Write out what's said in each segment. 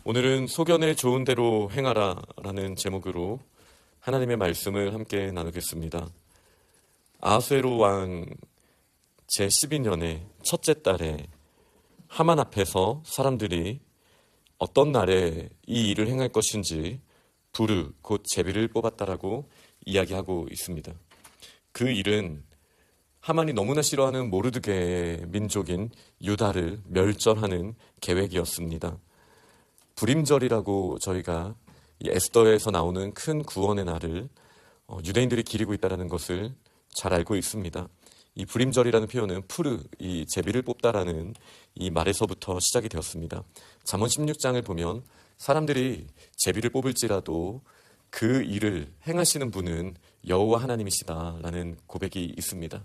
오늘은 소견에 좋은 대로 행하라 라는 제목으로 하나님의 말씀을 함께 나누겠습니다. 아하수에로 왕 제12년의 첫째 달에 하만 앞에서 사람들이 어떤 날에 이 일을 행할 것인지 부르 곧 제비를 뽑았다라고 이야기하고 있습니다. 그 일은 하만이 너무나 싫어하는 모르드게의 민족인 유다를 멸절하는 계획이었습니다. 불임절이라고 저희가 이 에스더에서 나오는 큰 구원의 날을 유대인들이 기리고 있다는 것을 잘 알고 있습니다. 이 불임절이라는 표현은 푸르, 이 제비를 뽑다라는 이 말에서부터 시작이 되었습니다. 잠언 16장을 보면 사람들이 제비를 뽑을지라도 그 일을 행하시는 분은 여호와 하나님이시다라는 고백이 있습니다.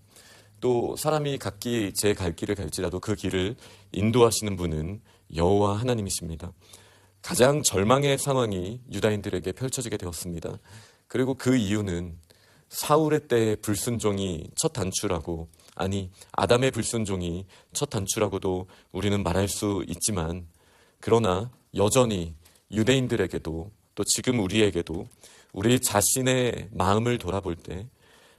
또 사람이 각기 제 갈 길을 갈지라도 그 길을 인도하시는 분은 여호와 하나님이십니다. 가장 절망의 상황이 유다인들에게 펼쳐지게 되었습니다. 그리고 그 이유는 사울의 때의 불순종이 첫 단추라고, 아니 아담의 불순종이 첫 단추라고도 우리는 말할 수 있지만, 그러나 여전히 유대인들에게도 또 지금 우리에게도 우리 자신의 마음을 돌아볼 때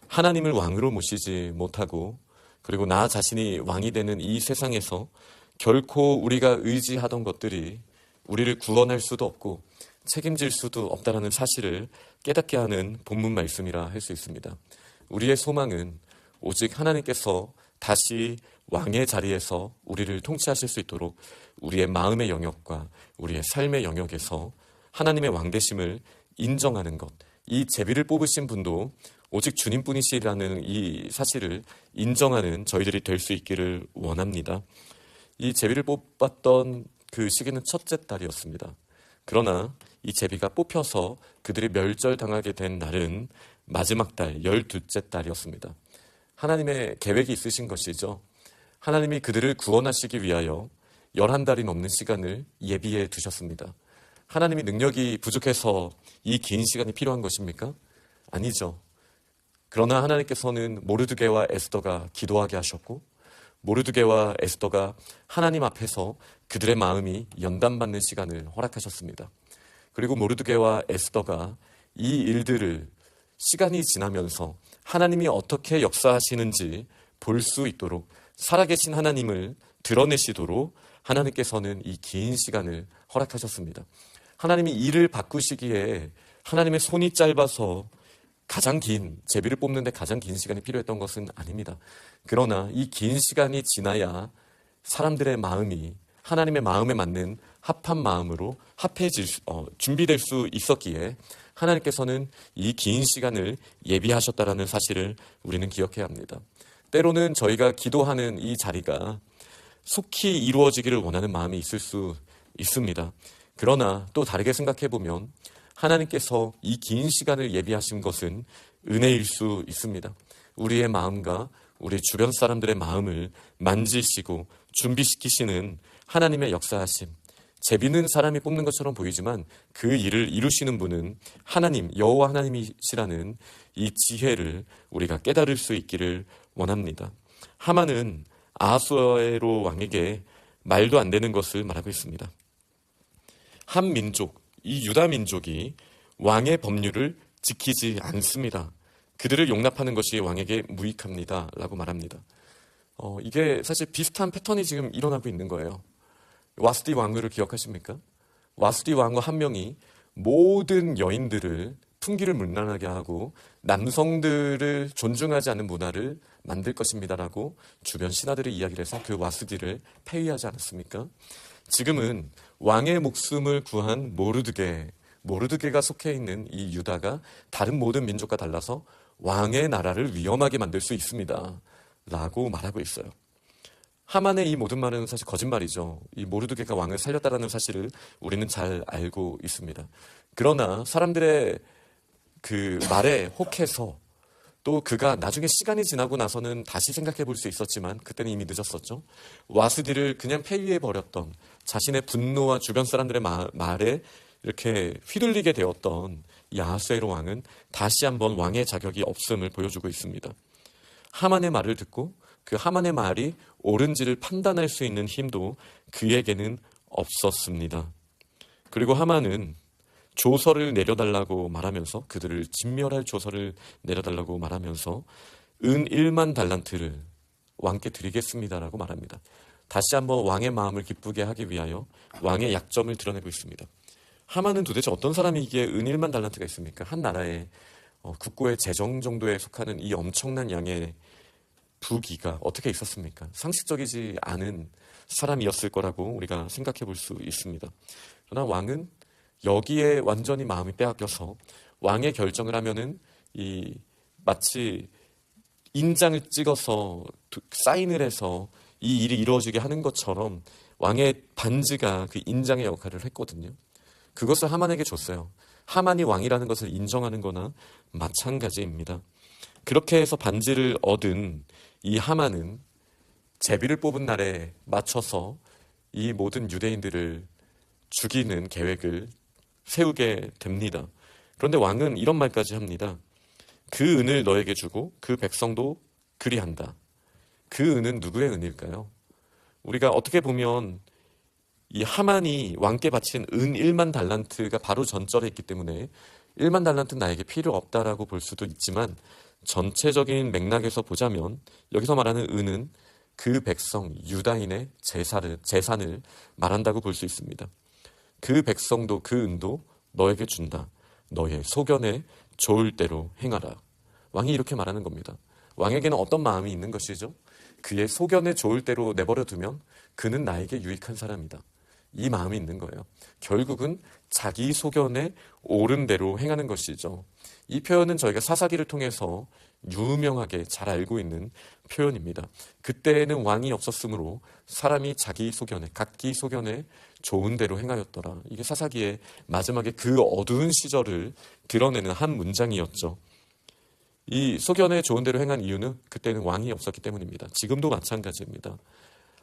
하나님을 왕으로 모시지 못하고, 그리고 나 자신이 왕이 되는 이 세상에서 결코 우리가 의지하던 것들이 우리를 구원할 수도 없고 책임질 수도 없다는 사실을 깨닫게 하는 본문 말씀이라 할 수 있습니다. 우리의 소망은 오직 하나님께서 다시 왕의 자리에서 우리를 통치하실 수 있도록 우리의 마음의 영역과 우리의 삶의 영역에서 하나님의 왕되심을 인정하는 것, 이 제비를 뽑으신 분도 오직 주님뿐이시라는 이 사실을 인정하는 저희들이 될 수 있기를 원합니다. 이 제비를 뽑았던 그 시기는 첫째 달이었습니다. 그러나 이 제비가 뽑혀서 그들이 멸절당하게 된 날은 마지막 달, 12째 달이었습니다. 하나님의 계획이 있으신 것이죠. 하나님이 그들을 구원하시기 위하여 11달이 넘는 시간을 예비해 두셨습니다. 하나님이 능력이 부족해서 이 긴 시간이 필요한 것입니까? 아니죠. 그러나 하나님께서는 모르드게와 에스더가 기도하게 하셨고, 모르드게와 에스더가 하나님 앞에서 그들의 마음이 연단받는 시간을 허락하셨습니다. 그리고 모르드게와 에스더가 이 일들을 시간이 지나면서 하나님이 어떻게 역사하시는지 볼 수 있도록 살아계신 하나님을 드러내시도록 하나님께서는 이 긴 시간을 허락하셨습니다. 하나님이 일을 바꾸시기에 하나님의 손이 짧아서 가장 긴, 제비를 뽑는데 가장 긴 시간이 필요했던 것은 아닙니다. 그러나 이 긴 시간이 지나야 사람들의 마음이 하나님의 마음에 맞는 합한 마음으로 준비될 수 있었기에 하나님께서는 이 긴 시간을 예비하셨다라는 사실을 우리는 기억해야 합니다. 때로는 저희가 기도하는 이 자리가 속히 이루어지기를 원하는 마음이 있을 수 있습니다. 그러나 또 다르게 생각해 보면 하나님께서 이 긴 시간을 예비하신 것은 은혜일 수 있습니다. 우리의 마음과 우리 주변 사람들의 마음을 만지시고 준비시키시는 하나님의 역사하심. 제비는 사람이 뽑는 것처럼 보이지만 그 일을 이루시는 분은 하나님, 여호와 하나님이시라는 이 지혜를 우리가 깨달을 수 있기를 원합니다. 하만은 아하수에로 왕에게 말도 안 되는 것을 말하고 있습니다. 한 민족, 이 유다 민족이 왕의 법률을 지키지 않습니다. 그들을 용납하는 것이 왕에게 무익합니다 라고 말합니다. 이게 사실 비슷한 패턴이 지금 일어나고 있는 거예요. 와스디 왕후를 기억하십니까? 와스디 왕후 한 명이 모든 여인들을 풍기를 문란하게 하고 남성들을 존중하지 않는 문화를 만들 것입니다라고 주변 신하들의 이야기를 해서 그 와스디를 폐위하지 않았습니까? 지금은 왕의 목숨을 구한 모르드게가 속해 있는 이 유다가 다른 모든 민족과 달라서 왕의 나라를 위험하게 만들 수 있습니다 라고 말하고 있어요. 하만의 이 모든 말은 사실 거짓말이죠. 이 모르드게가 왕을 살렸다는 사실을 우리는 잘 알고 있습니다. 그러나 사람들의 그 말에 혹해서 또 그가 나중에 시간이 지나고 나서는 다시 생각해 볼 수 있었지만 그때는 이미 늦었었죠. 와스디를 그냥 폐위해버렸던, 자신의 분노와 주변 사람들의 말에 이렇게 휘둘리게 되었던 이 아하수에로 왕은 다시 한번 왕의 자격이 없음을 보여주고 있습니다. 하만의 말을 듣고 그 하만의 말이 옳은지를 판단할 수 있는 힘도 그에게는 없었습니다. 그리고 하만은 조서를 내려달라고 말하면서, 그들을 진멸할 조서를 내려달라고 말하면서 은 1만 달란트를 왕께 드리겠습니다라고 말합니다. 다시 한번 왕의 마음을 기쁘게 하기 위하여 왕의 약점을 드러내고 있습니다. 하만은 도대체 어떤 사람이기에 은 1만 달란트가 있습니까? 한 나라의 국고의 재정 정도에 속하는 이 엄청난 양의 부귀가 어떻게 있었습니까? 상식적이지 않은 사람이었을 거라고 우리가 생각해 볼 수 있습니다. 그러나 왕은 여기에 완전히 마음이 빼앗겨서 왕의 결정을 하면은 마치 인장을 찍어서 사인을 해서 이 일이 이루어지게 하는 것처럼 왕의 반지가 그 인장의 역할을 했거든요. 그것을 하만에게 줬어요. 하만이 왕이라는 것을 인정하는 거나 마찬가지입니다. 그렇게 해서 반지를 얻은 이 하만은 제비를 뽑은 날에 맞춰서 이 모든 유대인들을 죽이는 계획을 세우게 됩니다. 그런데 왕은 이런 말까지 합니다. 그 은을 너에게 주고 그 백성도 그리한다. 그 은은 누구의 은일까요? 우리가 어떻게 보면 이 하만이 왕께 바친 은 1만 달란트가 바로 전절에 있기 때문에 1만 달란트는 나에게 필요 없다라고 볼 수도 있지만, 전체적인 맥락에서 보자면 여기서 말하는 은은 그 백성 유다인의 재산을 말한다고 볼 수 있습니다. 그 백성도 그 은도 너에게 준다. 너의 소견에 좋을 대로 행하라. 왕이 이렇게 말하는 겁니다. 왕에게는 어떤 마음이 있는 것이죠? 그의 소견에 좋을 대로 내버려 두면 그는 나에게 유익한 사람이다. 이 마음이 있는 거예요. 결국은 자기 소견에 옳은 대로 행하는 것이죠. 이 표현은 저희가 사사기를 통해서 유명하게 잘 알고 있는 표현입니다. 그때에는 왕이 없었으므로 사람이 각기 소견에 좋은 대로 행하였더라. 이게 사사기의 마지막에 그 어두운 시절을 드러내는 한 문장이었죠. 이 소견에 좋은 대로 행한 이유는 그때는 왕이 없었기 때문입니다. 지금도 마찬가지입니다.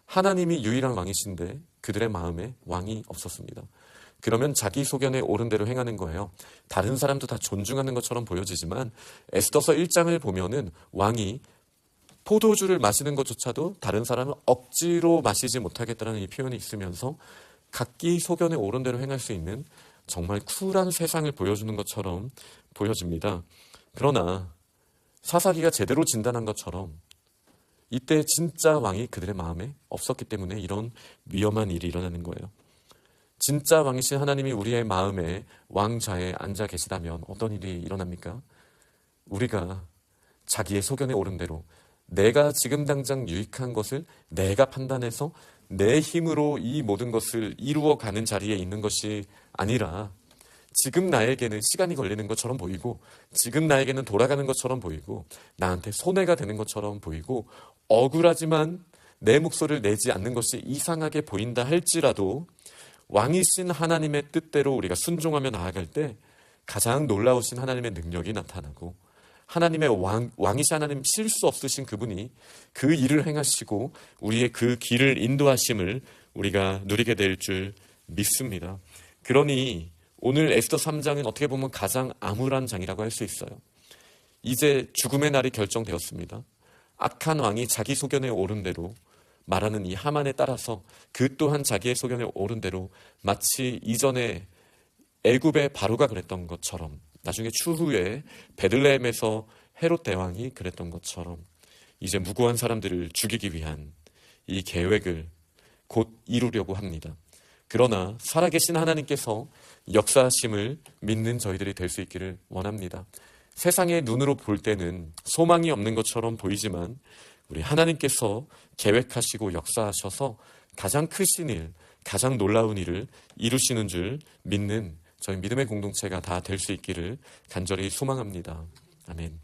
하나님이 유일한 왕이신데 그들의 마음에 왕이 없었습니다. 그러면 자기 소견에 옳은 대로 행하는 거예요. 다른 사람도 다 존중하는 것처럼 보여지지만 에스더서 1장을 보면은 왕이 포도주를 마시는 것조차도 다른 사람은 억지로 마시지 못하겠다는 이 표현이 있으면서 각기 소견에 옳은 대로 행할 수 있는 정말 쿨한 세상을 보여주는 것처럼 보여집니다. 그러나 사사기가 제대로 진단한 것처럼 이때 진짜 왕이 그들의 마음에 없었기 때문에 이런 위험한 일이 일어나는 거예요. 진짜 왕이신 하나님이 우리의 마음에 왕좌에 앉아 계시다면 어떤 일이 일어납니까? 우리가 자기의 소견에 옳은 대로 내가 지금 당장 유익한 것을 내가 판단해서 내 힘으로 이 모든 것을 이루어가는 자리에 있는 것이 아니라, 지금 나에게는 시간이 걸리는 것처럼 보이고 지금 나에게는 돌아가는 것처럼 보이고 나한테 손해가 되는 것처럼 보이고 억울하지만 내 목소리를 내지 않는 것이 이상하게 보인다 할지라도 왕이신 하나님의 뜻대로 우리가 순종하며 나아갈 때 가장 놀라우신 하나님의 능력이 나타나고, 하나님의 왕이신 하나님, 실수 없으신 그분이 그 일을 행하시고 우리의 그 길을 인도하심을 우리가 누리게 될 줄 믿습니다. 그러니 오늘 에스더 3장은 어떻게 보면 가장 암울한 장이라고 할 수 있어요. 이제 죽음의 날이 결정되었습니다. 악한 왕이 자기 소견에 옳은 대로 말하는 이 하만에 따라서 그 또한 자기의 소견에 옳은 대로, 마치 이전에 애굽의 바로가 그랬던 것처럼, 나중에 추후에 베들레헴에서 헤롯 대왕이 그랬던 것처럼 이제 무고한 사람들을 죽이기 위한 이 계획을 곧 이루려고 합니다. 그러나 살아계신 하나님께서 역사하심을 믿는 저희들이 될 수 있기를 원합니다. 세상의 눈으로 볼 때는 소망이 없는 것처럼 보이지만 우리 하나님께서 계획하시고 역사하셔서 가장 크신 일, 가장 놀라운 일을 이루시는 줄 믿는 저희 믿음의 공동체가 다 될 수 있기를 간절히 소망합니다. 아멘.